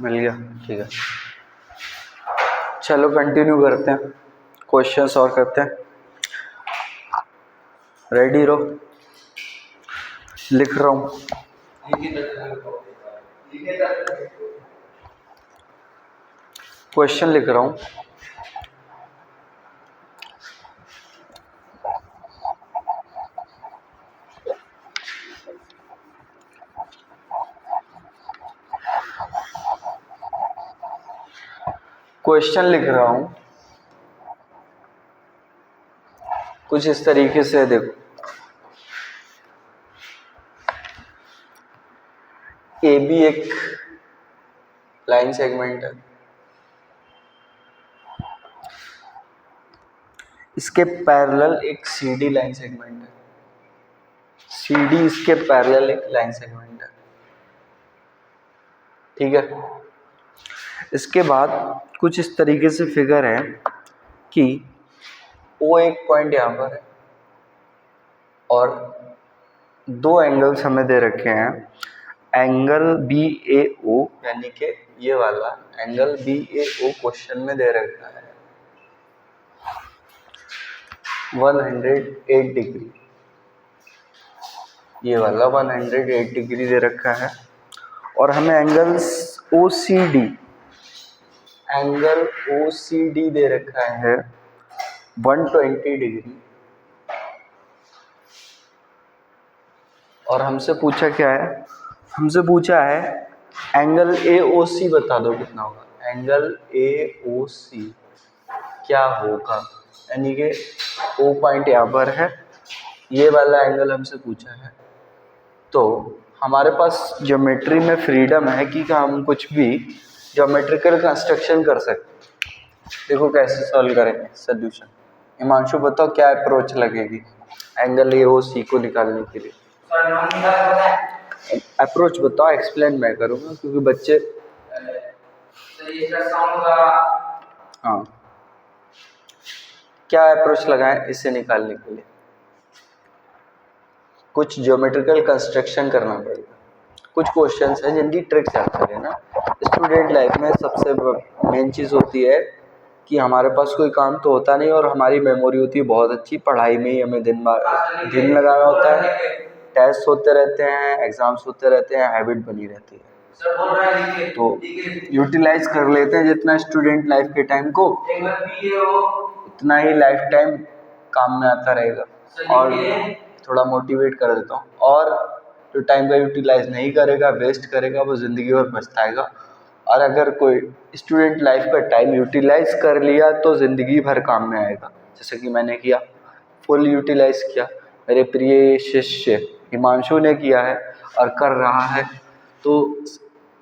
मिल गया, ठीक है। चलो कंटिन्यू करते हैं, क्वेश्चंस और करते हैं। रेडी रहो, लिख रहा हूँ। क्वेश्चन लिख रहा हूँ। क्वेश्चन लिख रहा हूँ कुछ इस तरीके से, देखो। ए बी एक लाइन सेगमेंट है, इसके पैरेलल एक सी डी लाइन सेगमेंट है, सी डी इसके पैरेलल एक लाइन सेगमेंट है, ठीक है। इसके बाद कुछ इस तरीके से फिगर है कि ओ एक पॉइंट यहाँ पर है और दो एंगल्स हमें दे रखे हैं। एंगल बी ए ओ, यानी कि ये वाला एंगल बी ए ओ क्वेश्चन में दे रखा है 108 डिग्री, ये वाला 108 डिग्री दे रखा है। और हमें angles O C D, angle O C D दे रखा है 120 डिग्री। और हमसे पूछा क्या है, हमसे पूछा है एंगल ए ओ सी बता दो कितना होगा। एंगल ए ओ सी क्या होगा, यानी कि ओ पॉइंट यहाँ पर है, ये वाला एंगल हमसे पूछा है। तो हमारे पास ज्योमेट्री में फ्रीडम है कि हम कुछ भी ज्योमेट्रिकल कंस्ट्रक्शन कर सकते। देखो कैसे सॉल्व करेंगे सोल्यूशन। हिमांशु बताओ क्या अप्रोच लगेगी एंगल ए ओ सी को निकालने के लिए। अप्रोच बताओ, एक्सप्लेन मैं करूँगा क्योंकि बच्चे हाँ क्या अप्रोच लगाएं इसे निकालने के लिए। कुछ ज्योमेट्रिकल कंस्ट्रक्शन करना पड़ेगा। कुछ क्वेश्चंस हैं जिनकी ट्रिक्स आती है ना। स्टूडेंट लाइफ में सबसे मेन चीज़ होती है कि हमारे पास कोई काम तो होता नहीं और हमारी मेमोरी होती है बहुत अच्छी, पढ़ाई में ही हमें दिन लगाना होता है। टेस्ट होते रहते हैं, एग्जाम्स होते रहते हैं, हैबिट बनी रहती है, तो यूटिलाइज कर लेते हैं जितना स्टूडेंट लाइफ के टाइम को, उतना ही लाइफ टाइम काम में आता रहेगा। और थोड़ा मोटिवेट कर देता हूँ, और जो टाइम का यूटिलाइज नहीं करेगा, वेस्ट करेगा, वो ज़िंदगी भर पछताएगा। और अगर कोई स्टूडेंट लाइफ का टाइम यूटिलाइज कर लिया तो ज़िंदगी भर काम में आएगा, जैसे कि मैंने किया, फुल यूटिलाइज किया। मेरे प्रिय शिष्य हिमांशु ने किया है और कर रहा है। तो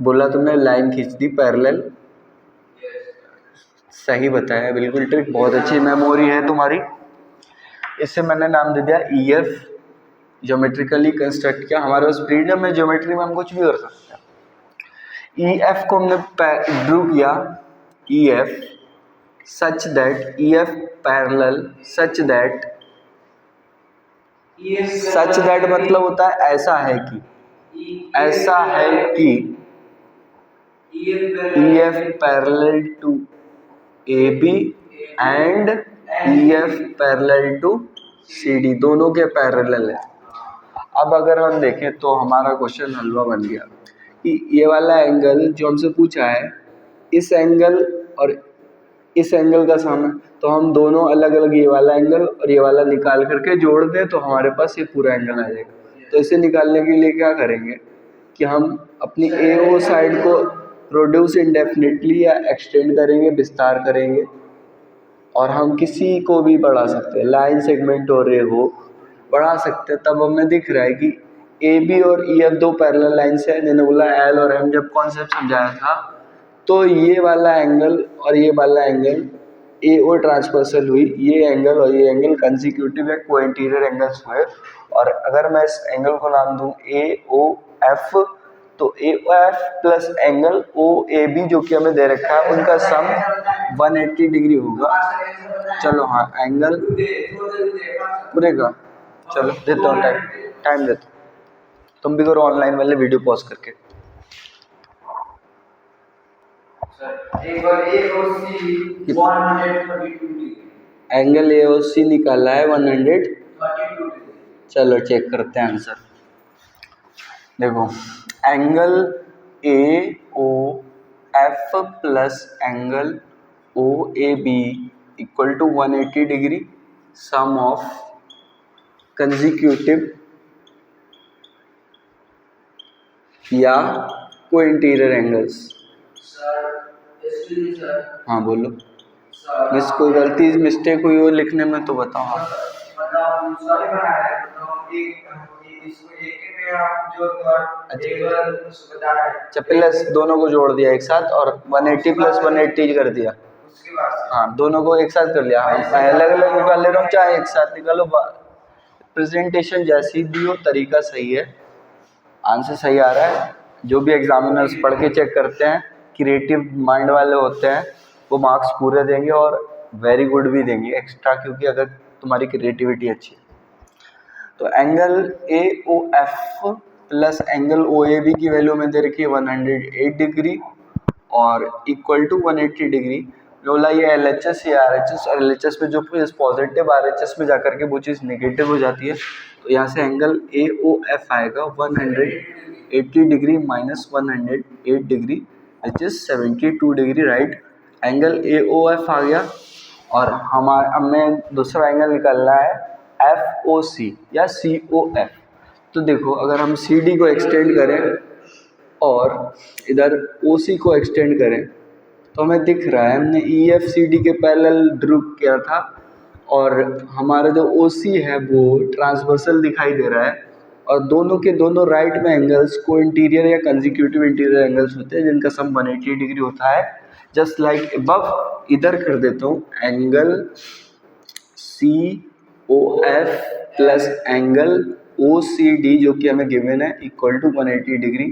बोला तुमने लाइन खींच दी पैरेलल, सही बताया, बिल्कुल ट्रिक बहुत अच्छी मेमोरी है तुम्हारी। इसे मैंने नाम दे दिया ई एफ, ज्योमेट्रिकली कंस्ट्रक्ट किया। हमारे पास फ्रीडम है, ज्योमेट्री में हम कुछ भी कर सकते हैं। ई एफ को हमने ड्रू किया, E F such that, E F parallel such that, such that मतलब होता है ऐसा है कि, ऐसा है कि E F parallel to A B and E F parallel to C D, दोनों के पैरेलल है। अब अगर हम देखें तो हमारा क्वेश्चन हलवा बन गया कि ये वाला एंगल जो हमसे पूछा है, इस एंगल और इस एंगल का सम है, तो हम दोनों अलग अलग ये वाला एंगल और ये वाला निकाल करके जोड़ दें तो हमारे पास ये पूरा एंगल आ जाएगा। तो इसे निकालने के लिए क्या करेंगे कि हम अपनी ए ओ साइड को प्रोड्यूस इंडेफिनिटली या एक्सटेंड करेंगे, विस्तार करेंगे, और हम किसी को भी बढ़ा सकते हैं, लाइन सेगमेंट हो रहे हो बढ़ा सकते हैं। तब हमें दिख रहा है कि ए बी और ई एफ दो पैरेलल लाइन्स है। मैंने बोला एल और एम जब कॉन्सेप्ट समझाया था, तो ये वाला एंगल और ये वाला एंगल ए ओ ट्रांसवर्सल हुई, ये एंगल और ये एंगल कंसिक्यूटिव है, को इंटीरियर एंगल्स हुए। और अगर मैं इस एंगल को नाम दूं ए ओ एफ, तो A O F plus angle O A B जो कि हमें दे रखा है, उनका सम 180 डिग्री होगा। चलो हाँ, एंगल पूरे का, चलो देता हूँ टाइम। टाइम देता हूँ, तुम भी करो ऑनलाइन वाले वीडियो पॉज करके। एंगल ए ओ सी निकाला है 132। चलो चेक करते हैं आंसर। देखो angle A O F plus angle O A B equal to 180 degree sum of consecutive या को इंटीरियर एंगल्स। हाँ बोलो, मिस कोई गलती मिस्टेक हुई हो लिखने में तो बताओ। अच्छा प्लस दोनों को जोड़ दिया एक साथ और 180 प्लस 180 कर दिया। हाँ दोनों को एक साथ कर लिया। मैं अलग अलग निकाल ले रहा हूँ, चाहे एक साथ निकालो, प्रेजेंटेशन जैसी भी हो तरीका सही है, आंसर सही आ रहा है। जो भी एग्जामिनर्स पढ़ के चेक करते हैं, क्रिएटिव माइंड वाले होते हैं, वो मार्क्स पूरे देंगे और वेरी गुड भी देंगे एक्स्ट्रा, क्योंकि अगर तुम्हारी क्रिएटिविटी अच्छी है। तो angle A O F plus angle O A B की वैल्यू में दे रखी है 108 डिग्री और इक्वल टू 180 डिग्री। बोला ये एल एच एस या आर एच एस, और एल एच एस में जो पॉजिटिव आर एच एस में जाकर के वो चीज़ नेगेटिव हो जाती है, तो यहाँ से एंगल ए ओ एफ आएगा 180 degree minus 108 degree which is 72 degree, right. Angle A O F आ गया और हमें दूसरा एंगल निकालना है एफ ओ सी या सी ओ एफ। तो देखो अगर हम सी डी को एक्सटेंड करें और इधर ओ सी को एक्सटेंड करें तो हमें दिख रहा है हमने ई एफ सी डी के पैरेलल ड्रू किया था और हमारा जो ओ सी है वो ट्रांसवर्सल दिखाई दे रहा है, और दोनों के दोनों राइट में एंगल्स को इंटीरियर या कंजिक्यूटिव इंटीरियर एंगल्स होते हैं जिनका सम 180 डिग्री होता है। जस्ट लाइक अबव इधर कर देता हूँ angle C O F plus angle O C D जो कि हमें गिवन है इक्वल टू 180 डिग्री,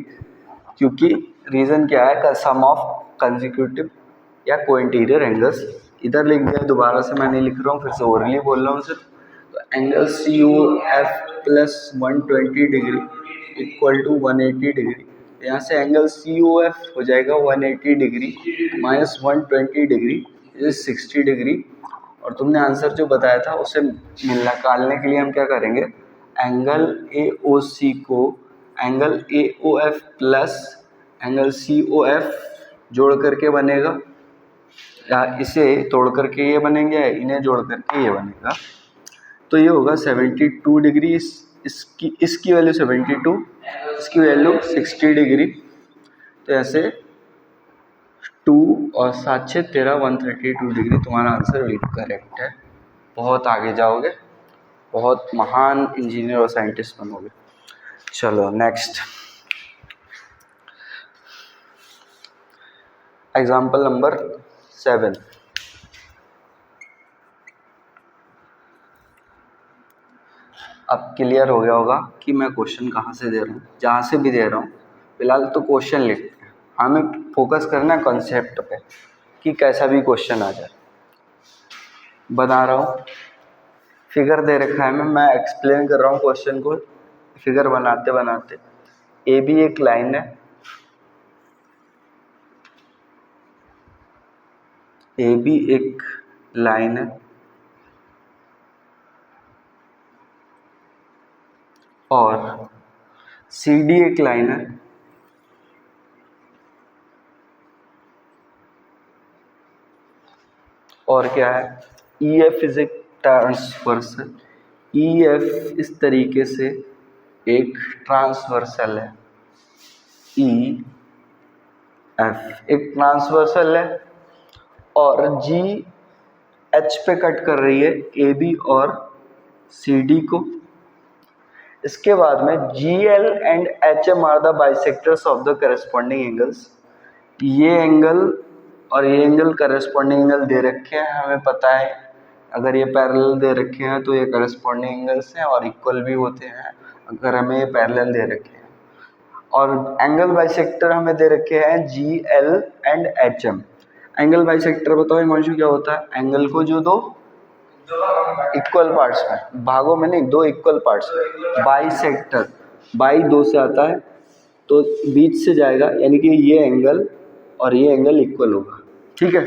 क्योंकि रीज़न क्या है, सम ऑफ कंजिक्यूटिव या को इंटीरियर एंगल्स। इधर लिख दिया, दोबारा से मैं नहीं लिख रहा हूँ, फिर से ओरली बोल रहा हूँ सिर्फ। तो angle C O F plus 120 degree equal to 180 degree. यहाँ से एंगल सी ओ एफ हो जाएगा 180 degree minus 120 degree is 60 degree. और तुमने आंसर जो बताया था उसे निकालने के लिए हम क्या करेंगे, एंगल ए ओ सी को angle A O F plus angle C O F जोड़ करके बनेगा, या इसे तोड़ करके ये बनेंगे, इन्हें जोड़ करके ये बनेगा। तो ये होगा 72 डिग्री, इसकी वैल्यू 72, इसकी वैल्यू 60 डिग्री। तो ऐसे 2 और 7 6 13 132 डिग्री तुम्हारा आंसर बिल्कुल करेक्ट है। बहुत आगे जाओगे, बहुत महान इंजीनियर और साइंटिस्ट बनोगे। चलो नेक्स्ट एग्जाम्पल नंबर 7। अब क्लियर हो गया होगा कि मैं क्वेश्चन कहाँ से दे रहा हूँ, जहाँ से भी दे रहा हूँ फिलहाल तो क्वेश्चन लिखते हैं, हमें फोकस करना है कॉन्सेप्ट पे कि कैसा भी क्वेश्चन आ जाए। बता रहा हूँ, फिगर दे रखा है, मैं एक्सप्लेन कर रहा हूँ क्वेश्चन को फिगर बनाते बनाते। ए बी एक लाइन है, ए बी एक लाइन है और सी डी एक लाइन है, और क्या है, ई एफ इज एक ट्रांसवर्सल, ई एफ इस तरीके से एक ट्रांसवर्सल है, ई एफ एक ट्रांसवर्सल है और जी एच पे कट कर रही है ए बी और सी डी को। इसके बाद में G L and H M are the bisectors of the corresponding angles. ये एंगल और ये एंगल करस्पॉन्डिंग एंगल दे रखे हैं, हमें पता है अगर ये पैरेलल दे रखे हैं तो ये करस्पॉन्डिंग एंगल्स हैं और इक्वल भी होते हैं अगर हमें ये पैरेलल दे रखे हैं। और एंगल बाइसेक्टर हमें दे रखे हैं G L and H M. Angle bisector बताओ हिमांशु क्या होता है, एंगल को जो दो इक्वल पार्ट्स में, भागों में नहीं, दो इक्वल पार्ट्स में। बाई सेक्टर, बाई दो से आता है तो बीच से जाएगा, यानी कि ये एंगल और ये एंगल इक्वल होगा, ठीक है।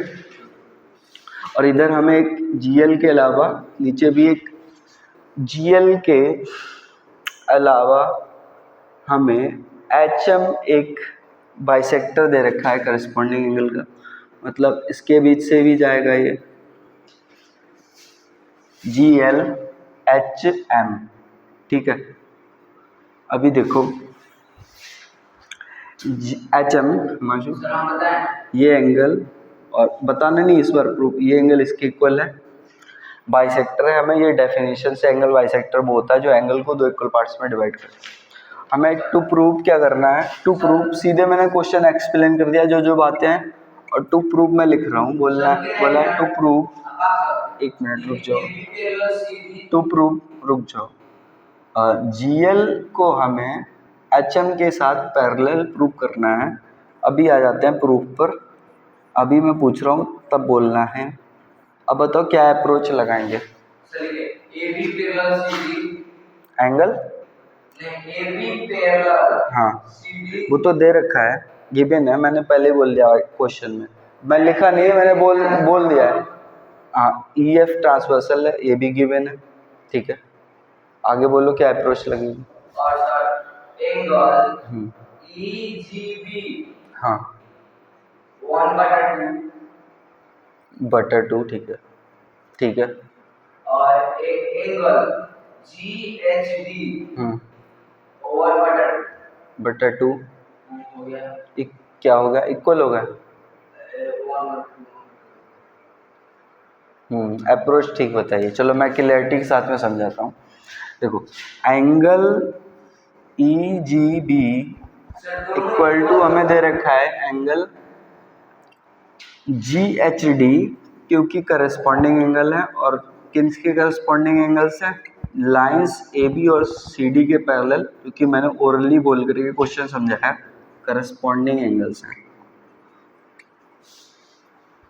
और इधर हमें एक जीएल के अलावा नीचे भी एक जीएल के अलावा हमें एचएम एक बाइसेक्टर दे रखा है करस्पॉन्डिंग एंगल का, मतलब इसके बीच से भी जाएगा ये जीएल एच एम, ठीक है। अभी देखो एच एम ये एंगल, और बताना नहीं इस बार प्रूफ, ये एंगल इसके इक्वल है, बाइसेक्टर है। हमें ये डेफिनेशन से एंगल बाइसेक्टर वो होता है जो एंगल को दो इक्वल पार्ट्स में डिवाइड करता है। हमें टू प्रूव क्या करना है, टू प्रूव सीधे मैंने क्वेश्चन एक्सप्लेन कर दिया जो जो बातें हैं, और टू प्रूव मैं लिख रहा हूँ, बोला है टू प्रूव, एक मिनट रुक जाओ, टू प्रूव रुक जाओ, जीएल को हमें एचएम के साथ पैरेलल प्रूव करना है। अभी आ जाते हैं प्रूफ पर, अभी मैं पूछ रहा हूँ तब बोलना है। अब बताओ क्या अप्रोच लगाएंगे, एंगल, हाँ वो तो दे रखा है, गिवन है, मैंने पहले बोल दिया क्वेश्चन में, मैं लिखा नहीं है, मैंने बोल दिया है। हाँ ई एफ ट्रांसवर्सल है, ये भी गिवन है, ठीक है। आगे बोलो क्या अप्रोच लगेगी। और सर एंगल ईजीबी, हाँ 1/2, ठीक है, ठीक है। और एक एंगल जीएचडी ओवर बटा 2 हो गया, क्या होगा, इक्वल होगा। अप्रोच ठीक बताइए, चलो मैं क्लियरिटी के साथ में समझाता हूँ। देखो angle E G B equal to हमें दे रखा है एंगल जी एच डी, क्योंकि करस्पॉन्डिंग एंगल है, और किसके करस्पॉन्डिंग एंगल्स हैं, लाइंस ए बी और सी डी के पैरेलल, क्योंकि मैंने ओरली बोल करके क्वेश्चन समझाया, करस्पॉन्डिंग एंगल्स हैं।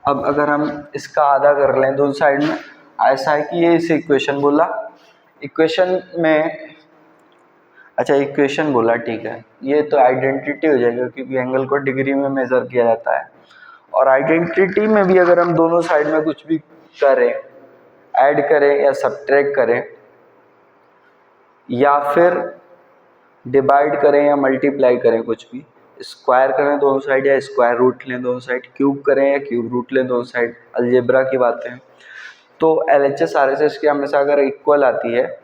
अब अगर हम इसका आधा कर लें दोनों साइड में, ऐसा है कि ये इस इक्वेशन बोला, इक्वेशन में, अच्छा इक्वेशन बोला, ठीक है, ये तो आइडेंटिटी हो जाएगा क्योंकि एंगल को डिग्री में मेज़र किया जाता है। और आइडेंटिटी में भी अगर हम दोनों साइड में कुछ भी करें, ऐड करें या सब्ट्रैक्ट करें या फिर डिवाइड करें या मल्टीप्लाई करें, कुछ भी स्क्वायर करें दोनों साइड या स्क्वायर रूट लें दोनों साइड, क्यूब करें या क्यूब रूट लें दोनों साइड, अलजेब्रा की बातें हैं, तो LHS RHS की हमेशा अगर इक्वल आती है,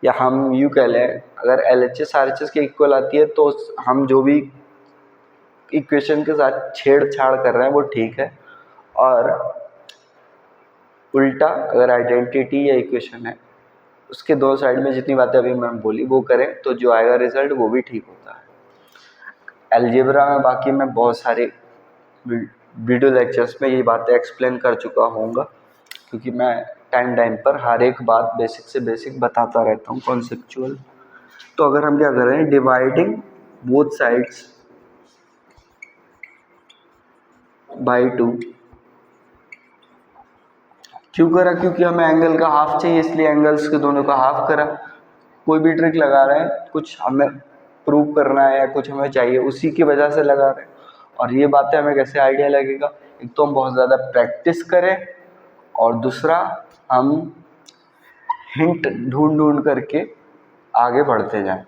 या हम यूँ कह लें अगर LHS RHS की इक्वल आती है तो हम जो भी इक्वेशन के साथ छेड़छाड़ कर रहे हैं वो ठीक है, और उल्टा अगर आइडेंटिटी या इक्वेशन है उसके दो साइड में जितनी बातें अभी मैं बोली वो करें तो जो आएगा रिजल्ट वो भी ठीक होता है। अलजेब्रा में बाकी मैं बहुत सारे वीडियो लेक्चर्स में ये बातें एक्सप्लेन कर चुका होऊंगा, क्योंकि मैं टाइम पर हर एक बात बेसिक से बेसिक बताता रहता हूँ कॉन्सेप्चुअल। तो अगर हम क्या कर रहे हैं, डिवाइडिंग बोथ साइड्स बाय 2, क्यों करा, क्योंकि हमें एंगल का हाफ चाहिए, इसलिए एंगल्स के दोनों का हाफ करा। कोई भी ट्रिक लगा रहे हैं, कुछ हमें प्रूव करना है या कुछ हमें चाहिए, उसी की वजह से लगा रहे हैं। और ये बातें हमें कैसे आइडिया लगेगा, एक तो हम बहुत ज़्यादा प्रैक्टिस करें, और दूसरा हम हिंट ढूंढ करके आगे बढ़ते जाएं।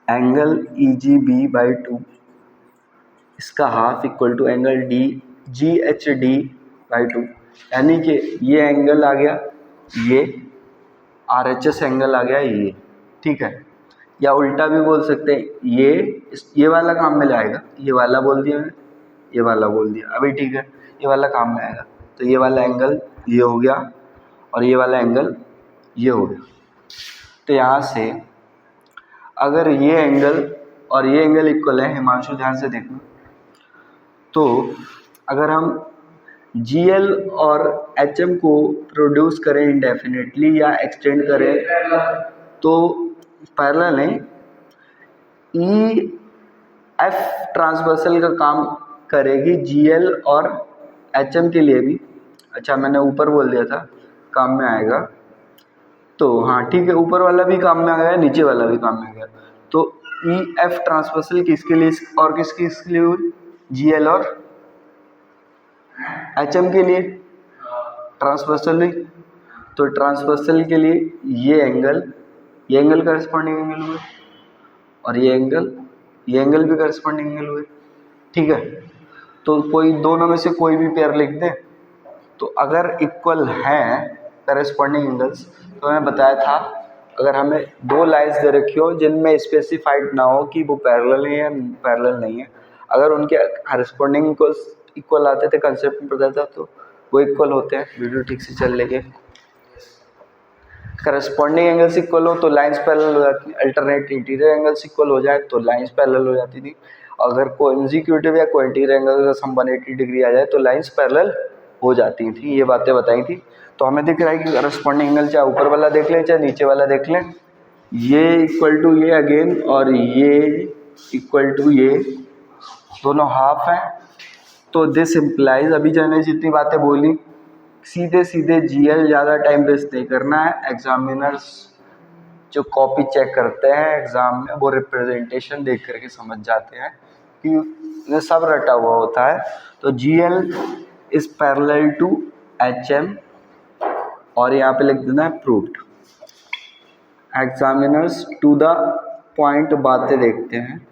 Angle E G B by 2 इसका half equal to angle D G H D by 2, यानी कि ये एंगल आ गया, ये RHS एंगल आ गया ये, ठीक है। या उल्टा भी बोल सकते हैं, ये वाला काम में लाएगा, ये वाला बोल दिया मैंने, ये वाला बोल दिया, अभी ठीक है, ये वाला काम में आएगा। तो ये वाला एंगल ये हो गया और ये वाला एंगल ये हो गया। तो यहाँ से अगर ये एंगल और ये एंगल इक्वल है, हिमांशु ध्यान से देखना, तो अगर हम GL और HM को प्रोड्यूस करें इंडेफिनेटली या एक्सटेंड करें तो पैरेलल नहीं, EF ट्रांसवर्सल का काम करेगी GL और HM के लिए भी, अच्छा मैंने ऊपर बोल दिया था, काम में आएगा। तो हाँ ठीक है, ऊपर वाला भी काम में आ गया, नीचे वाला भी काम में आ गया। तो ई एफ ट्रांसवर्सल किसके लिए और किसके लिए हुई? जी एल और एच एम के लिए ट्रांसवर्सल हुई। तो ट्रांसवर्सल के लिए ये एंगल करस्पॉन्डिंग एंगल हुए, और ये एंगल भी करस्पॉन्डिंग एंगल हुए। ठीक है, तो कोई दोनों में से कोई भी पेयर लिख दे। तो अगर इक्वल है करस्पॉन्डिंग एंगल्स, तो मैंने बताया था अगर हमें दो लाइंस दे रखी हो जिनमें स्पेसिफाइड ना हो कि वो पैरेलल है या पैरेलल नहीं है, अगर उनके करस्पॉन्डिंग इक्वल आते थे, कंसेप्ट में पता था, तो वो इक्वल होते हैं। वीडियो ठीक से चल लेके करस्पॉन्डिंग एंगल्स इक्वल हो तो लाइंस पैरेलल हो जाती, अल्टरनेट इंटीरियर एंगल्स इक्वल हो जाए तो लाइंस पैरेलल हो जाती थी। अगर कोएंजीक्यूटिव या कोइंटीरियर एंगल का सम 180 डिग्री आ जाए तो लाइंस पैरेलल हो जाती थी। ये बातें बताई थी। तो हमें दिख रहा है कि करस्पॉन्डिंग एंगल चाहे ऊपर वाला देख लें चाहे नीचे वाला देख लें, ये इक्वल टू ये अगेन और ये इक्वल टू ये, दोनों हाफ हैं। तो दिस इम्प्लाइज, अभी मैंने जितनी बातें बोली सीधे सीधे जीएल ज़्यादा टाइम वेस्ट नहीं करना है। एग्जामिनर्स जो कॉपी चेक करते हैं एग्जाम में, वो रिप्रेजेंटेशन देख करके समझ जाते हैं कि ये सब रटा हुआ होता है। तो G L is parallel to H M, और यहाँ पे लिख देना है proved. Examiners to the point बातें देखते हैं।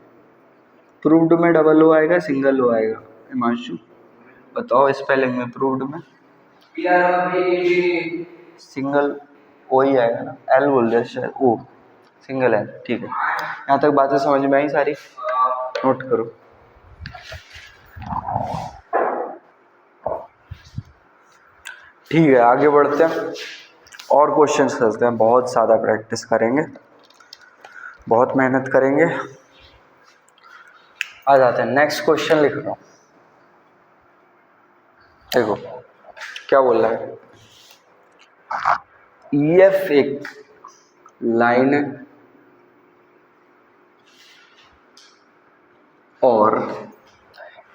प्रूव्ड में डबल ओ आएगा सिंगल ओ आएगा? हिमांशु बताओ स्पेलिंग में। प्रूव्ड में सिंगल ओ ही आएगा ना, एल बोल रहे शायद, ओ सिंगल एल। ठीक है, यहाँ तक बातें समझ में आई सारी? नोट करो। ठीक है, आगे बढ़ते हैं और क्वेश्चंस करते हैं। बहुत ज़्यादा प्रैक्टिस करेंगे, बहुत मेहनत करेंगे। आ जाते हैं, नेक्स्ट क्वेश्चन लिख रहा हूँ। देखो क्या बोल रहा है। ई एफ एक लाइन है और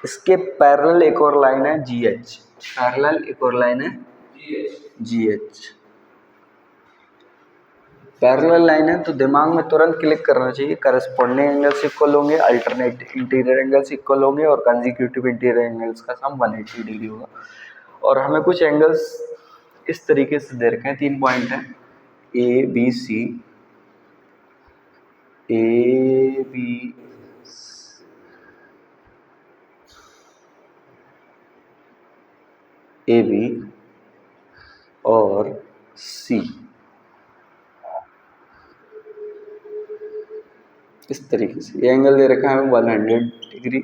इसके पैरेलल एक और लाइन है जी एच। पैरेलल एक और लाइन है जी एच। पैरेलल लाइन है तो दिमाग में तुरंत क्लिक करना चाहिए, करस्पॉन्डिंग एंगल्स इक्वल होंगे, अल्टरनेट इंटीरियर एंगल्स इक्वल होंगे, और कंसेक्यूटिव इंटीरियर एंगल्स का सम 180 डिग्री होगा। और हमें कुछ एंगल्स इस तरीके से दे रखे हैं, 3 पॉइंट हैं A B C, A B A B और सी, इस तरीके से। ये एंगल दे रखा है हमें 100 डिग्री,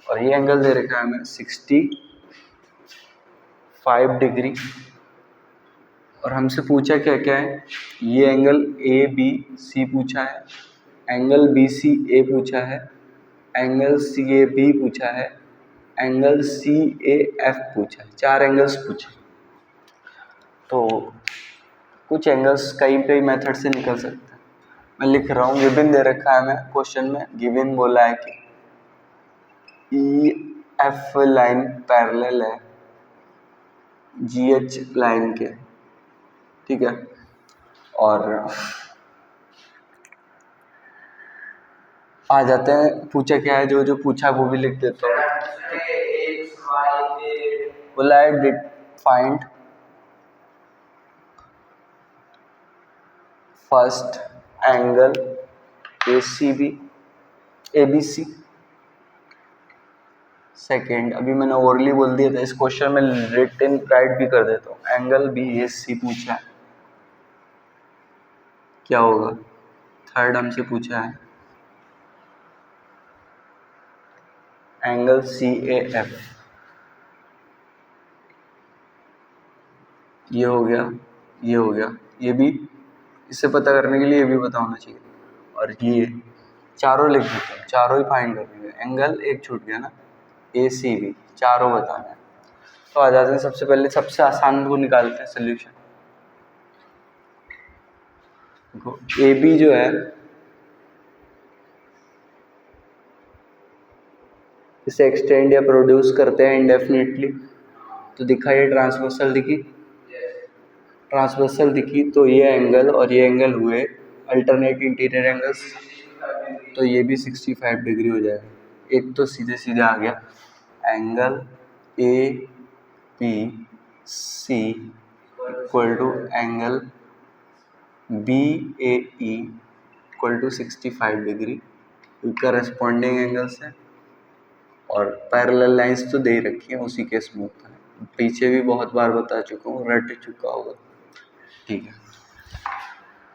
और ये एंगल दे रखा है हमें 65 डिग्री। और हमसे पूछा क्या क्या है, ये एंगल ए बी सी पूछा है, एंगल बी सी ए पूछा है, एंगल सी ए बी पूछा है, एंगल सी ए एफ पूछा है। 4 एंगल्स पूछे। तो कुछ एंगल्स कई मेथड से निकल सकते हैं। मैं लिख रहा हूँ, गिवन दे रखा है हमें क्वेश्चन में। गिवन बोला है कि ई एफ लाइन पैरेलल है जी एच लाइन के। ठीक है, और आ जाते हैं, पूछा क्या है, जो जो पूछा वो भी लिख देता हूँ। बोला है find first angle A C B A B C. Second, अभी मैंने ओरली बोल दिया था, इस क्वेश्चन में रिटन राइट भी कर देता हूँ। एंगल बी ए सी पूछा है, क्या होगा? थर्ड हमसे पूछा है एंगल सी ए एफ, ये हो गया, ये हो गया, ये भी इससे पता करने के लिए ये भी पता होना चाहिए। और ये चारों लिख देते हैं, चारों ही फाइंड करेंगे। एंगल एक छूट गया ना, ए सी बी, चारों बताना है। तो आ जाते हैं, सबसे पहले सबसे आसान को निकालते हैं सोल्यूशन। देखो ए बी जो है, इसे एक्सटेंड या प्रोड्यूस करते हैं इंडेफिनिटली। तो दिखा ये ट्रांसवर्सल दिखी, ट्रांसवर्सल दिखी, तो ये एंगल और ये एंगल हुए अल्टरनेट इंटीरियर एंगल्स, तो ये भी 65 डिग्री हो जाएगा। एक तो सीधे सीधे आ गया angle A P C equal to angle B A E equal to 65 degree, corresponding angles है और पैरेलल लाइंस तो दे ही रखी है, उसी के स्मूथ है। पीछे भी बहुत बार बता चुका हूँ, रट चुका होगा, ठीक है।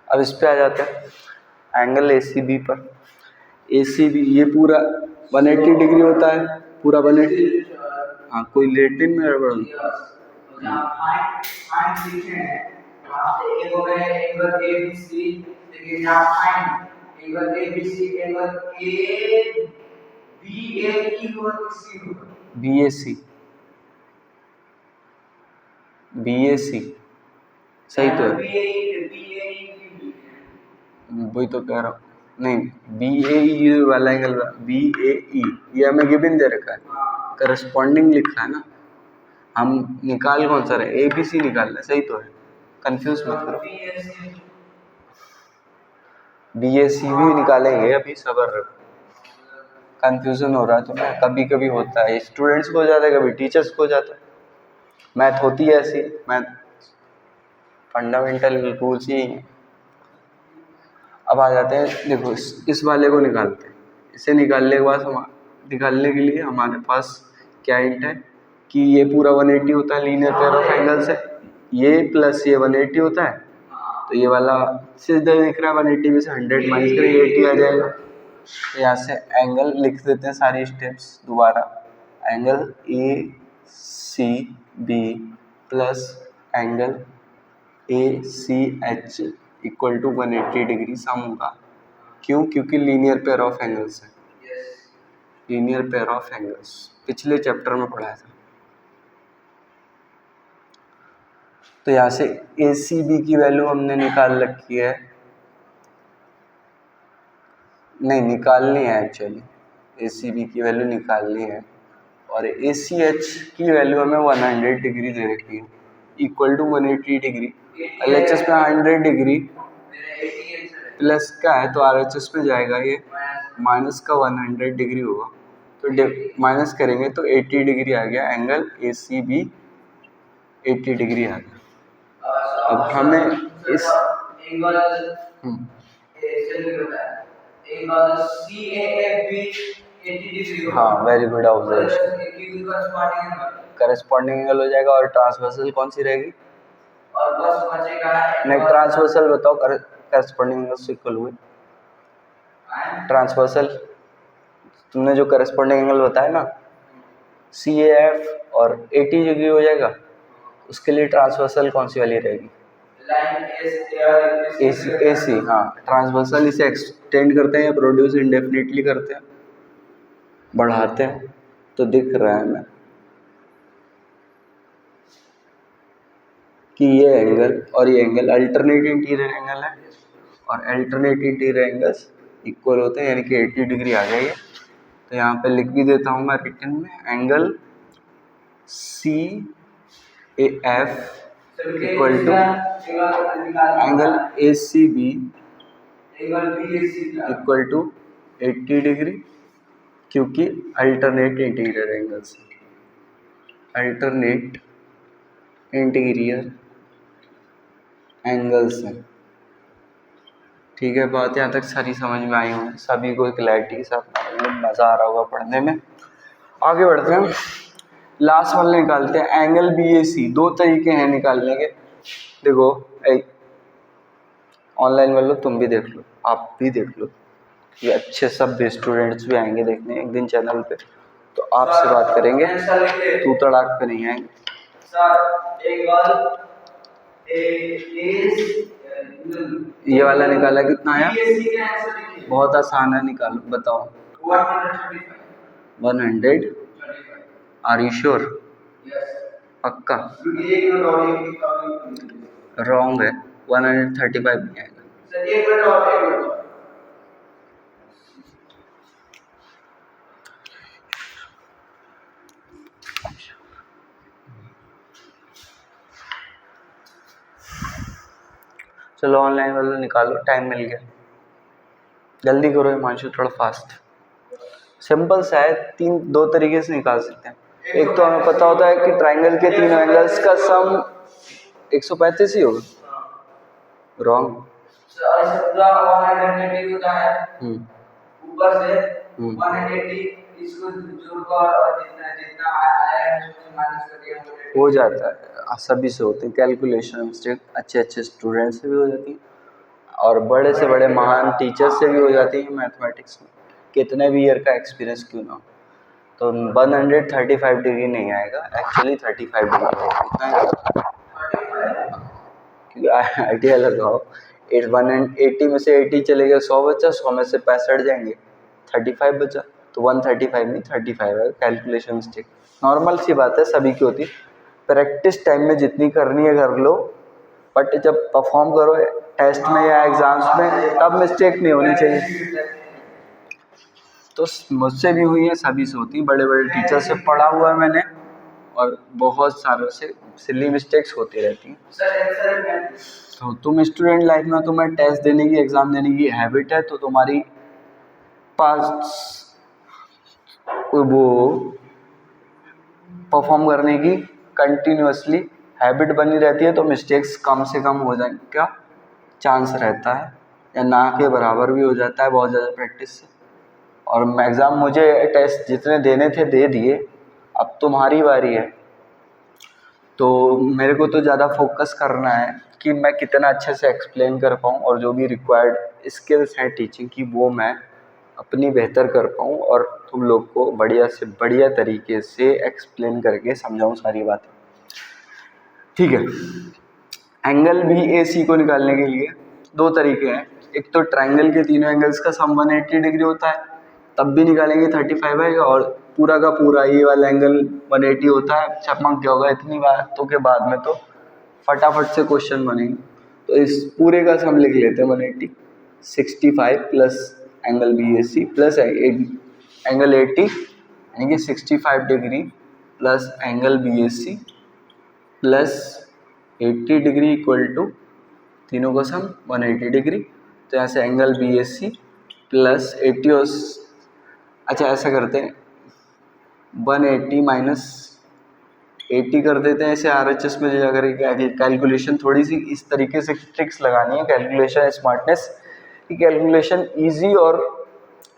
अब इस पे आ जाते हैं एंगल ए सी बी पर। ए सी बी ये पूरा 180 डिग्री होता है, पूरा 180। हाँ, कोई लेटिन में गड़बड़ बी ए सी सही तो है, वही तो कह रहा हूँ। नहीं, बी ए ई वाला एंगल, बी ए ई ये हमें गिवन दे रखा है, करस्पॉन्डिंग लिखा है ना, हम निकाल कौन सा रहे, ए बी सी निकाल रहे, सही तो है, कंफ्यूज मत करो। बी ए सी भी निकालेंगे, अभी सब्र रखो, कंफ्यूजन हो रहा है तुम्हें, कभी कभी होता है, स्टूडेंट्स को हो जाता है, कभी टीचर्स को हो जाता है, मैथ होती है ऐसी, मैथ फंडामेंटल रूल्स ही हैं। अब आ जाते हैं, देखो इस वाले को निकालते हैं, इसे निकालने के बाद निकालने के लिए हमारे पास क्या हिंट है कि ये पूरा 180 होता है लीनियर पेयर ऑफ एंगल से, ये प्लस ये 180 होता है, तो ये वाला सीधा दिख रहा है 180 में से 100 माइनस करेंगे 80 आ जाएगा। तो यहाँ से एंगल लिख देते हैं सारी स्टेप्स दोबारा, angle A C B plus angle A C H equal to 180 degree sum होगा। क्यों? क्योंकि लीनियर पेयर ऑफ एंगल्स है, लीनियर पेयर ऑफ एंगल्स पिछले चैप्टर में पढ़ाया था। तो यहाँ से ए सी बी की वैल्यू हमने निकाल रखी है, नहीं निकालनी है एक्चुअली, ए सी बी की वैल्यू निकालनी है, और ए सी एच की वैल्यू हमें 100 डिग्री दे रखी है equal to 180 degree. L H S में 100 डिग्री प्लस का है तो आर एच एस में जाएगा ये माइनस का 100 डिग्री होगा, तो माइनस करेंगे तो 80 डिग्री आ गया, angle A C B 80 degree आ गया। अब हमें इस हाँ, very good observation, corresponding angle हो जाएगा, और ट्रांसवर्सल कौन सी रहेगी, नहीं ट्रांसवर्सल बताओ, करस्पॉन्डिंग एंगल से इक्वल हुए, ट्रांसवर्सल तुमने जो करस्पॉन्डिंग एंगल बताया ना सी ए एफ और 80 डिग्री हो जाएगा, उसके लिए ट्रांसवर्सल कौन सी वाली रहेगी, ए सी। हाँ, ट्रांसवर्सल इसे एक्सटेंड करते हैं या प्रोड्यूस इंडेफिनिटली करते हैं, बढ़ाते हैं, तो दिख रहा है हमें कि ये एंगल और ये एंगल अल्टरनेट इंटीरियर एंगल है, और अल्टरनेट इंटीरियर एंगल्स इक्वल होते हैं, यानी कि 80 डिग्री आ गई है। तो यहाँ पे लिख भी देता हूँ मैं रिटन में, angle C A F equal to angle A C B equal to 80 degree, क्योंकि alternate interior angles, alternate interior angles हैं। ठीक है, बात यहाँ तक सारी समझ में आई होगी, सभी को क्लैरिटी के साथ मज़ा आ रहा होगा पढ़ने में। आगे बढ़ते हैं, लास्ट वाला निकालते हैं, एंगल बी ए सी। दो तरीके हैं निकालने के, देखो एक ऑनलाइन वालों तुम भी देख लो, आप भी देख लो, ये अच्छे सब स्टूडेंट्स भी आएंगे देखने एक दिन चैनल पे, तो आपसे बात करेंगे, तू तड़ाक पे नहीं आएंगे। ये वाला निकाला कितना आया, बहुत आसान है, निकालो बताओ, 100। आर यू श्योर, पक्का, रॉन्ग है, 135 नहीं आएगा। चलो ऑनलाइन वाला निकालो, टाइम मिल गया, जल्दी करो हिमांशु, थोड़ा फास्ट। सिंपल सा है, दो तरीके से निकाल सकते हैं। एक तो हमें पता होता है कि ट्राइंगल के तीनों एंगल्स का सम 135 ही होगा। रॉन्ग। ऊपर से 180 इसको जोड़कर और जितना जितना आया है उसको माइनस कर दिया हो जाता है। सभी से होते हैं कैलकुलेशन मिस्टेक, अच्छे स्टूडेंट से भी हो जाती है और बड़े से बड़े महान टीचर से भी हो जाती है मैथमेटिक्स में, कितने भी ईयर का एक्सपीरियंस क्यों ना हो। तो 135 डिग्री नहीं आएगा, एक्चुअली 35 डिग्री आइडिया लगाओ। 180 में से 80 चले गए, 100 बचा, 100 में से 65 जाएंगे, 35 बचा, तो 135 नहीं 35 है। कैलकुलेशन मिस्टेक नॉर्मल सी बात है, सभी की होती है। प्रैक्टिस टाइम में जितनी करनी है कर लो, बट जब परफॉर्म करो टेस्ट में या एग्जाम्स में तब मिस्टेक नहीं होनी चाहिए। तो मुझसे भी हुई है, सभी से होती है, बड़े बड़े टीचर से पढ़ा हुआ है मैंने और बहुत सारों से सिली मिस्टेक्स होती रहती हैं। तो तुम स्टूडेंट लाइफ में तुम्हें टेस्ट देने की, एग्ज़ाम देने की हैबिट है, तो तुम्हारी पास वो परफॉर्म करने की कंटिन्यूअसली हैबिट बनी रहती है, तो मिस्टेक्स कम से कम हो जाने का चांस रहता है या ना के बराबर भी हो जाता है बहुत ज़्यादा प्रैक्टिस से। और एग्ज़ाम मुझे टेस्ट जितने देने थे दे दिए, अब तुम्हारी बारी है, तो मेरे को तो ज़्यादा फोकस करना है कि मैं कितना अच्छे से एक्सप्लेन कर पाऊँ और जो भी रिक्वायर्ड स्किल्स हैं टीचिंग की वो मैं अपनी बेहतर कर पाऊँ और तुम लोग को बढ़िया से बढ़िया तरीके से एक्सप्लेन करके समझाऊँ सारी बातें। ठीक है। एंगल भी AC को निकालने के लिए दो तरीके हैं। एक तो ट्राइंगल के तीनों एंगल्स का सम 180 डिग्री होता है, तब भी निकालेंगे 35 आएगा, और पूरा का पूरा ये वाला एंगल 180 होता है, चमक गया होगा इतनी बातों के बाद में, तो फटाफट से क्वेश्चन बनेंगे। तो इस पूरे का सम लिख लेते हैं 180, 65 plus angle BAC plus angle 80 यानी कि 65 degree plus angle BAC plus 80 degree equal to तीनों का सम 180 डिग्री। तो यहाँ से एंगल BAC प्लस 80 और अच्छा ऐसा करते हैं 180 माइनस 80 कर देते हैं, ऐसे RHS में जाकर कैलकुलेशन थोड़ी सी इस तरीके से ट्रिक्स लगानी है, कैलकुलेशन स्मार्टनेस की, कैलकुलेशन इजी और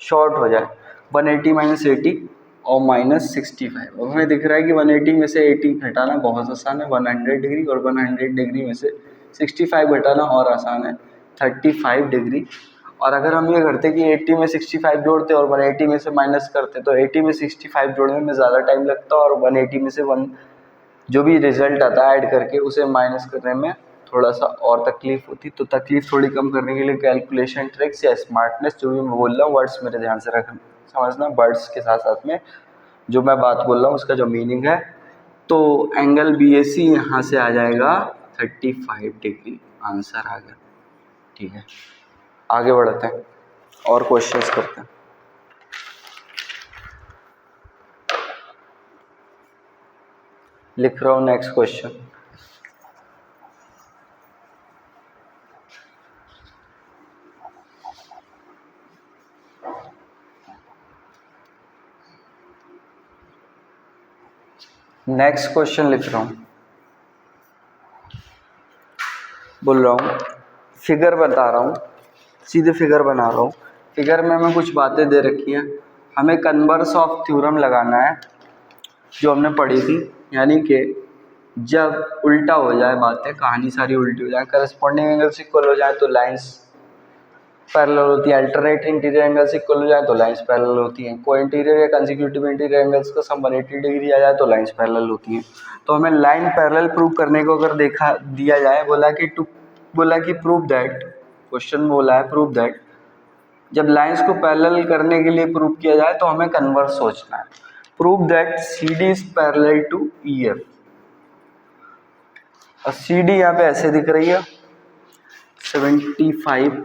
शॉर्ट हो जाए। 180 माइनस 80 और माइनस 65, और हमें दिख रहा है कि 180 में से 80 घटाना बहुत आसान है 100 डिग्री, और 100 डिग्री में से 65 घटाना और आसान है 35 डिग्री। और अगर हम ये करते कि 80 में 65 जोड़ते और 180 में से माइनस करते, तो 80 में 65 जोड़ने में ज़्यादा टाइम लगता और 180 में से जो भी रिजल्ट आता है ऐड करके उसे माइनस करने में थोड़ा सा और तकलीफ होती। तो तकलीफ थोड़ी कम करने के लिए कैलकुलेशन ट्रिक्स या स्मार्टनेस, जो भी मैं बोल रहा हूँ वर्ड्स मेरे ध्यान से रखना, समझना, वर्ड्स के साथ साथ में जो मैं बात बोल रहा हूँ उसका जो मीनिंग है। तो एंगल BAC यहाँ से आ जाएगा 35 डिग्री, आंसर आ गया। ठीक है, आगे बढ़ते हैं और क्वेश्चंस करते हैं। लिख रहा हूँ नेक्स्ट क्वेश्चन। नेक्स्ट क्वेश्चन लिख रहा हूँ, बोल रहा हूँ, फिगर बता रहा हूँ, सीधे फिगर बना रहा हूँ। फिगर में मैं कुछ बातें दे रखी हैं, हमें कन्वर्स ऑफ थ्योरम लगाना है जो हमने पढ़ी थी, यानी कि जब उल्टा हो जाए बातें, कहानी सारी उल्टी हो जाए, करस्पॉन्डिंग एंगल्स इक्वल हो जाए तो लाइंस पैरेलल होती है, अल्टरनेट इंटीरियर एंगल्स इक्वल हो जाए तो लाइंस पैरेलल होती हैं, को इंटीरियर या कंसेक्यूटिव इंटीरियर एंगल्स का सम 180 डिग्री आ जाए तो लाइंस पैरेलल होती हैं। तो हमें लाइन पैरेलल प्रूव करने को अगर देखा दिया जाए, बोला कि प्रूव दैट, क्वेश्चन बोला है प्रूव दैट, जब लाइंस को पैरेलल करने के लिए प्रूव किया जाए तो हमें कन्वर्स सोचना है। Prove that CD is parallel to EF, और CD यहाँ पे ऐसे दिख रही है 75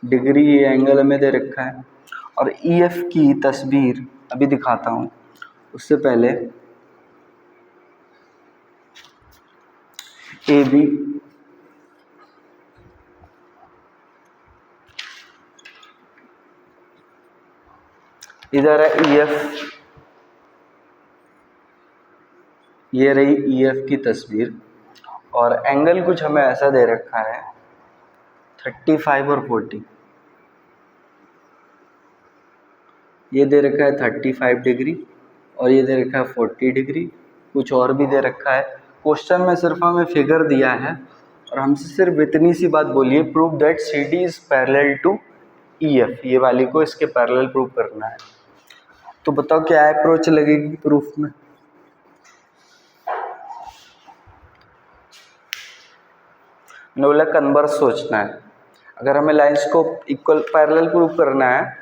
डिग्री, ये एंगल हमें दे रखा है, और EF की तस्वीर अभी दिखाता हूँ, उससे पहले AB इधर है EF, ये रही EF की तस्वीर, और एंगल कुछ हमें ऐसा दे रखा है 35 और 40, ये दे रखा है 35 डिग्री और ये दे रखा है 40 डिग्री, कुछ और भी दे रखा है। क्वेश्चन में सिर्फ हमें फिगर दिया है और हमसे सिर्फ इतनी सी बात बोली है, prove that CD is parallel to EF, ये वाली को इसके पैरेलल प्रूव करना है। तो बताओ क्या अप्रोच लगेगी प्रूफ में? मैंने बोला कन्वर्स सोचना है। अगर हमें लाइंस को इक्वल पैरेलल प्रूव करना है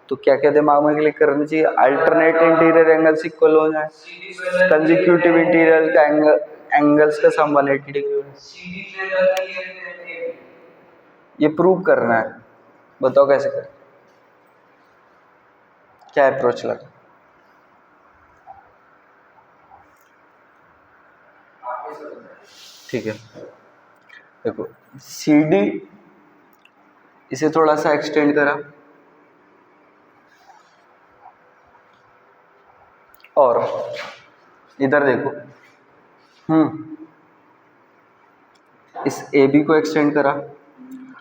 तो क्या क्या दिमाग में क्लिक करना चाहिए? अल्टरनेट इंटीरियर एंगल्स इक्वल हो जाए, कंसेक्यूटिव इंटीरियर का एंगल्स का सम 180 डिग्री हो जाए, ये प्रूव करना है। बताओ कैसे करें, क्या अप्रोच लगा? ठीक है, देखो CD इसे थोड़ा सा एक्सटेंड करा और इधर देखो इस AB को एक्सटेंड करा।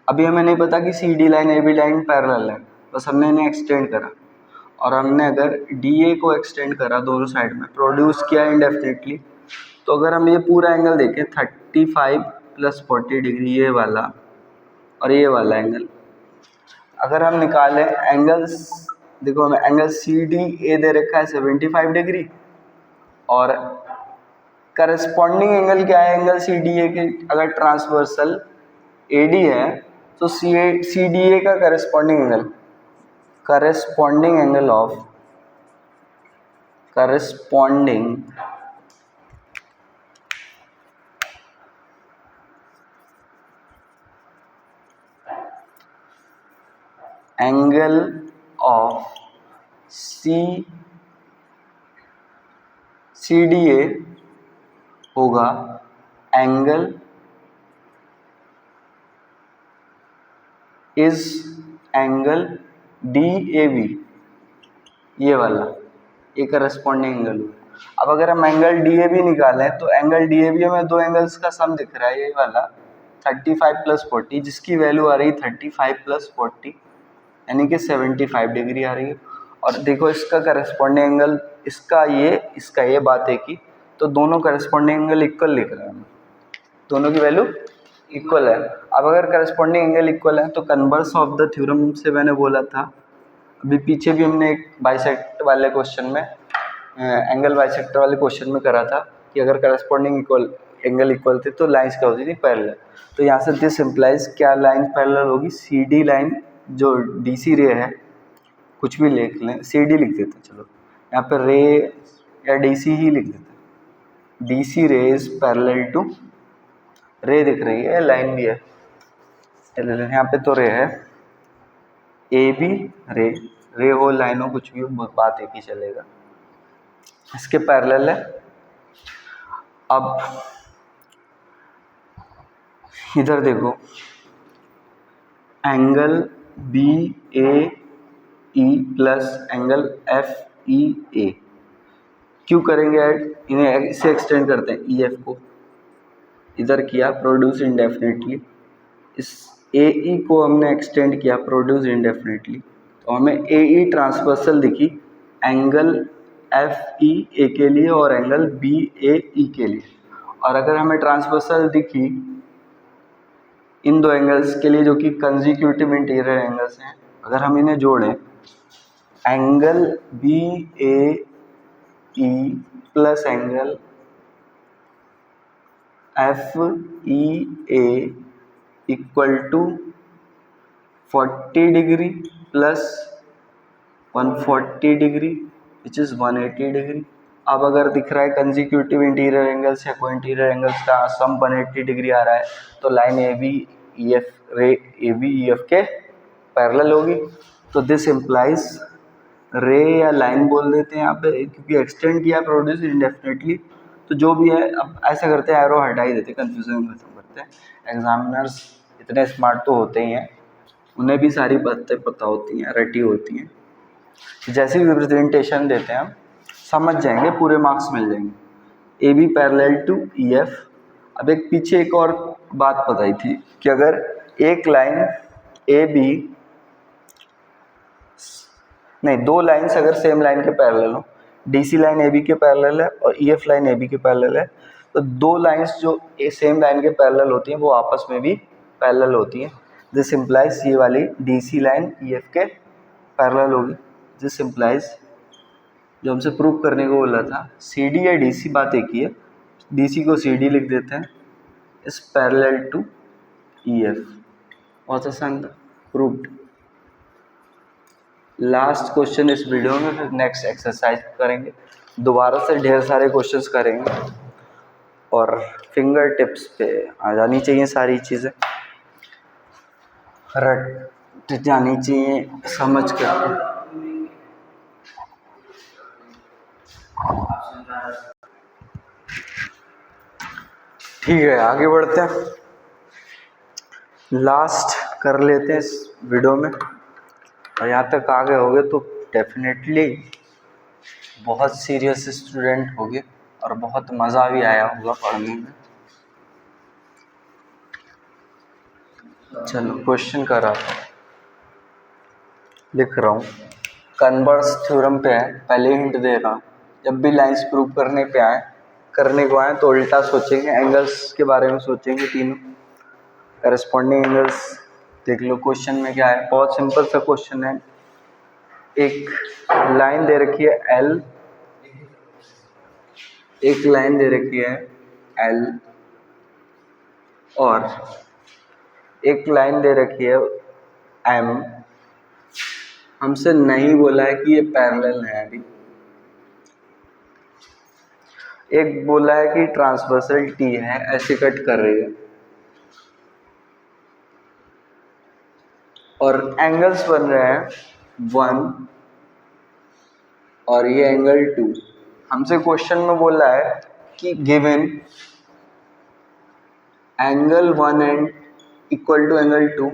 अभी हमें नहीं पता कि CD line AB line parallel है, बस हमने इन्हें एक्सटेंड करा और हमने अगर DA को एक्सटेंड करा दोनों साइड में, प्रोड्यूस किया इंडेफिनिटली, तो अगर हम ये पूरा एंगल देखें 35 + 40 डिग्री, ये वाला और ये वाला एंगल अगर हम निकालें एंगल्स, देखो हमें एंगल CDA दे रखा है 75 डिग्री और करस्पॉन्डिंग एंगल क्या है एंगल CDA के? अगर ट्रांसवर्सल AD है तो CDA का करस्पॉन्डिंग एंगल ऑफ CDA होगा एंगल DAB, ये वाला, ये करस्पॉन्डिंग एंगल हुआ। अब अगर हम एंगल DAB निकालें तो एंगल DAB हमें दो एंगल्स का सम दिख रहा है, ये वाला 35 + 40, जिसकी वैल्यू आ रही 35 + 40 यानी कि 75 डिग्री आ रही है। और देखो इसका करस्पॉन्डिंग एंगल, इसका ये बात है कि तो दोनों करस्पॉन्डिंग एंगल इक्वल लिख रहे हैं, दोनों की वैल्यू इक्वल है। अब अगर करस्पॉन्डिंग एंगल इक्वल है तो कन्वर्स ऑफ द थ्योरम से मैंने बोला था, अभी पीछे भी हमने एक बाइसेक्ट वाले क्वेश्चन में एंगल बाइसेक्टर वाले क्वेश्चन में करा था कि अगर करस्पॉन्डिंग एंगल इक्वल थे तो लाइंस क्या होती थी? पैरेलल। तो यहाँ से दिस इम्प्लाइज क्या लाइन पैरेलल होगी? CD लाइन जो DC रे है, कुछ भी लिख लें, CD लिख देते, चलो यहाँ पर रे या DC ही लिख देते, DC रे इज पैरेलल टू, रे दिख रही है, लाइन भी है, यहाँ पे तो रे है, AB रे हो लाइन हो कुछ भी हो, बात एक ही चलेगा, इसके पैरेलल है। अब इधर देखो angle BAE plus angle FEA क्यों करेंगे ऐड? इन्हें इससे एक्सटेंड करते हैं, EF को इधर किया, प्रोड्यूस इंडेफिनिटली, इस AE को हमने एक्सटेंड किया, प्रोड्यूस इंडेफिनिटली, तो हमें AE ट्रांसवर्सल दिखी एंगल FEA के लिए और एंगल BAE के लिए। और अगर हमें ट्रांसवर्सल दिखी इन दो एंगल्स के लिए जो कि कंसेक्यूटिव इंटीरियर एंगल्स हैं, अगर हम इन्हें जोड़ें angle BAE plus angle FEA equal to 40 degree plus 140 degree which is 180 degree. अब अगर दिख रहा है कंसेक्यूटिव इंटीरियर एंगल्स या को इंटीरियर एंगल्स का सम 180 डिग्री आ रहा है तो लाइन AB EF के पैरेलल होगी। तो दिस इम्प्लाइज रे या लाइन बोल देते हैं यहाँ पे, क्योंकि एक्सटेंड किया प्रोड्यूस इंडेफिनिटली, तो जो भी है अब ऐसा करते हैं, एरो हटा ही देते, कन्फ्यूजन खत्म करते हैं। एग्जामिनर्स इतने स्मार्ट तो होते ही हैं, उन्हें भी सारी बातें पता होती हैं, रटी होती हैं। जैसे भी रिप्रेजेंटेशन देते हैं हम समझ जाएंगे, पूरे मार्क्स मिल जाएंगे। A B parallel to E F. अब एक पीछे एक और बात बताई थी कि अगर एक लाइन ए बी, नहीं, दो लाइन्स अगर सेम लाइन के पैरेलल हो, डीसी लाइन ए बी के पैरेलल है और E F line A B के पैरेलल है, तो दो लाइन्स जो सेम लाइन के पैरेलल होती हैं वो आपस में भी पैरेलल होती हैं। दिस इम्प्लाइज ये वाली डीसी लाइन ई एफ के पैरेलल होगी। दिस इम्प्लाइज जो हमसे प्रूव करने को बोला था, सी डी या डी सी बात एक ही है, डी सी को सी डी लिख देते हैं, is parallel to E F. बहुत आसान था, प्रूव्ड। लास्ट क्वेश्चन इस वीडियो में, फिर नेक्स्ट एक्सरसाइज करेंगे, दोबारा से ढेर सारे क्वेश्चंस करेंगे और फिंगर टिप्स पे आ जानी चाहिए सारी चीज़ें, रट जानी चाहिए समझ कर। ठीक है, आगे बढ़ते हैं, लास्ट कर लेते हैं इस वीडियो में। और यहाँ तक आ गए होगे तो डेफिनेटली बहुत सीरियस स्टूडेंट होगे और बहुत मज़ा भी आया होगा पढ़ने में। चलो क्वेश्चन कर रहा था, लिख रहा हूँ। कन्वर्स थ्योरम पे है, पहले हिंट दे रहा हूँ। जब भी लाइंस प्रूव करने को आए तो उल्टा सोचेंगे, एंगल्स के बारे में सोचेंगे, तीनों करस्पॉन्डिंग एंगल्स। देख लो क्वेश्चन में क्या है, बहुत सिंपल सा क्वेश्चन है। एक लाइन दे रखी है एल, एक लाइन दे रखी है एल और एक लाइन दे रखी है एम। हमसे नहीं बोला है कि ये पैरेलल है, अभी एक बोला है कि ट्रांसवर्सल टी है, ऐसे कट कर रही है, और एंगल्स बन रहे हैं 1 और ये एंगल 2। हमसे क्वेश्चन में बोला है कि given angle 1 and equal to angle 2।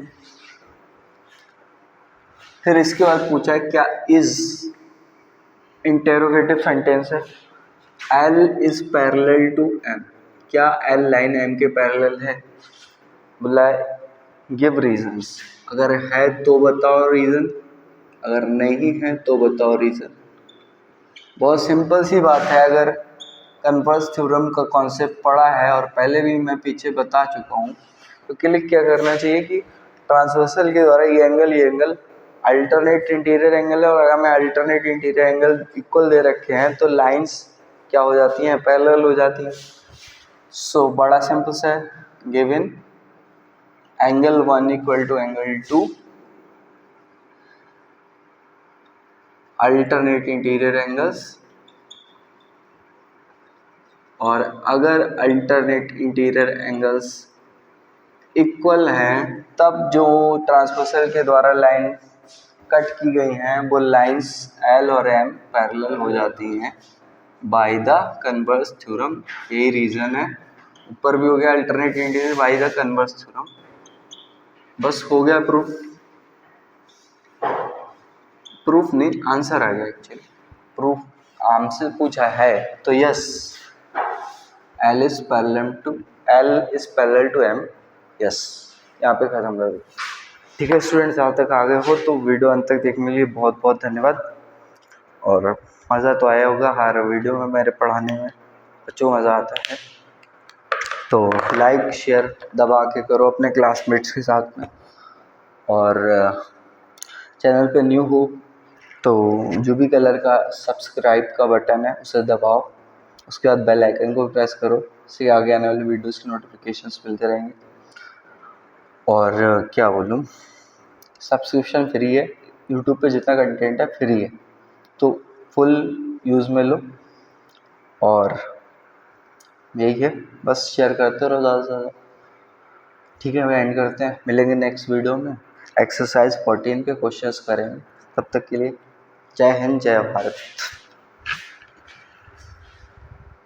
फिर इसके बाद पूछा है क्या इज, इंटेरोगेटिव सेंटेंस है, L is parallel to M, क्या एल लाइन एम के पैरेलल है। बोला है गिव रीजंस, अगर है तो बताओ रीजन, अगर नहीं है तो बताओ रीजन। बहुत सिंपल सी बात है, अगर कन्वर्स थ्योरम का कॉन्सेप्ट पढ़ा है और पहले भी मैं पीछे बता चुका हूँ, तो क्लिक क्या करना चाहिए कि ट्रांसवर्सल के द्वारा ये एंगल अल्टरनेट इंटीरियर एंगल है, और अगर मैं अल्टरनेट इंटीरियर एंगल इक्वल दे रखे हैं तो लाइंस क्या हो जाती हैं, पैरेलल हो जाती हैं। सो बड़ा सिंपल सा है, given angle 1 equal to angle 2, alternate interior angles, और अगर अल्टरनेट इंटीरियर एंगल्स इक्वल हैं तब जो ट्रांसवर्सल के द्वारा लाइन कट की गई हैं वो लाइंस एल और एम पैरेलल हो जाती हैं बाय द कन्वर्स थ्योरम। यही रीजन है, ऊपर भी हो गया alternate interior by the converse theorem. बस हो गया प्रूफ, प्रूफ नहीं आंसर आ गया एक्चुअली। प्रूफ हमसे पूछा है तो yes, L is parallel to M, yes, यहाँ पे खत्म कर दो। ठीक है स्टूडेंट्स, यहाँ तक आ गए हो तो वीडियो अंत तक देखने के लिए बहुत बहुत धन्यवाद। और मज़ा तो आया होगा हर वीडियो में, मेरे पढ़ाने में बच्चों को मज़ा आता है, तो लाइक शेयर दबा के करो अपने क्लासमेट्स के साथ में। और चैनल पे न्यू हो तो जो भी कलर का सब्सक्राइब का बटन है उसे दबाओ, उसके बाद बेल आइकन को प्रेस करो, इससे आगे आने वाले वीडियोस की नोटिफिकेशंस मिलते रहेंगे। और क्या बोलूँ, सब्सक्रिप्शन फ्री है, यूट्यूब पे जितना कंटेंट है फ्री है, तो फुल यूज़ में लो। और यही है, बस शेयर करते रहो ज़्यादा से ज़्यादा। ठीक है, मैं एंड करते हैं, मिलेंगे नेक्स्ट वीडियो में, एक्सरसाइज 14 के क्वेश्चंस करेंगे। तब तक के लिए जय हिंद, जय भारत।